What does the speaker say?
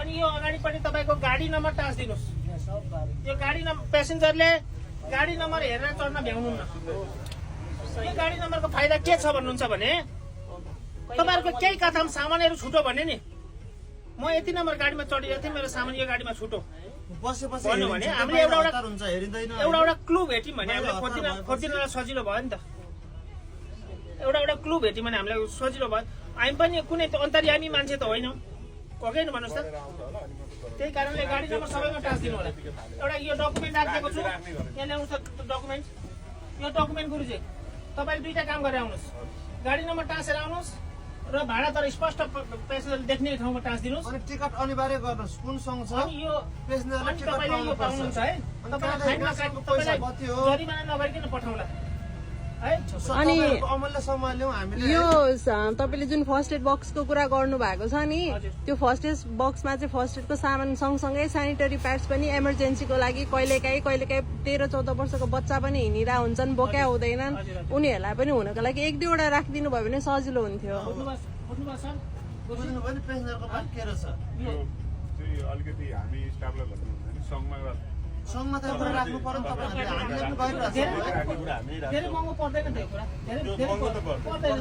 अनि यो अगाडिपट्टि तपाईँको गाडी नम्बर टाँस दिनुहोस्। यो गाडी नम्बर पेसेन्जरले गाडी नम्बर हेरेर चढ्न भ्याउनुहुन्न। यो गाडी नम्बरको फाइदा के छ भन्नुहुन्छ भने तपाईँहरूको केही कथामा सामानहरू छुटो भने नि म यति नम्बर गाडीमा चढिरहेको थिएँ, मेरो सामान यो गाडीमा छुटो भन्यो भने हामीले एउटा क्लू भेट्यौँ भने हामीलाई खोजिदिनलाई सजिलो भयो नि त। एउटा क्लू भेट्यौँ भने हामीलाई सजिलो भयो। हामी पनि कुनै अन्तर्यामी मान्छे त होइनौँ, हो कि भन्नुहोस् त। त्यही कारणले गाडी नम्बर सबैमा टाँस दिनु होला। एउटा यो डकुमेन्ट राखिदिएको छु, यहाँ ल्याउनु छ डकुमेन्ट। यो डकुमेन्ट गुरुजी तपाईँले दुईटा काम गरेर आउनुहोस्। गाडी नम्बर टाँसेर आउनुहोस् र भाडा तर स्पष्ट पेसेन्जरले देख्ने ठाउँमा टाँस दिनुहोस्। अनि टिकट अनिवार्य गर्नुहोस् कुनसँग छ अनि यो पेसेन्जरले टिकट तपाईँले यो पाउनुहुन्छ है, जरिमाना नगरिकन पठाउला है। अनि अमूल्य समय ल्याउँ हामीले। यो तपाईँले जुन फर्स्ट एड बक्सको कुरा गर्नु भएको छ नि, त्यो फर्स्ट एड बक्समा चाहिँ फर्स्ट एडको सामान सँगसँगै सेनिटरी प्याड्स पनि इमर्जेन्सीको लागि कहिलेकाहीँ 13-14 वर्षको बच्चा पनि हिँडिरहेको हुन्छन्, बोक्या हुँदैनन्, उनीहरूलाई पनि हुनको लागि 1-2वटा राखिदिनु भयो भने सजिलो हुन्थ्यो। बुझ्नु पनि पेसेन्जरको बात के रहेछ अलिकति हामी स्टाफलाई भन्नुहुन्छ सङ्घमा त कुरा राख्नु पर्यो नि तपाईँहरूले। हामीले पनि गरिरहेको छौँ। धेरै महँगो पर्दैन त्यो कुरा, धेरै पर्दैन।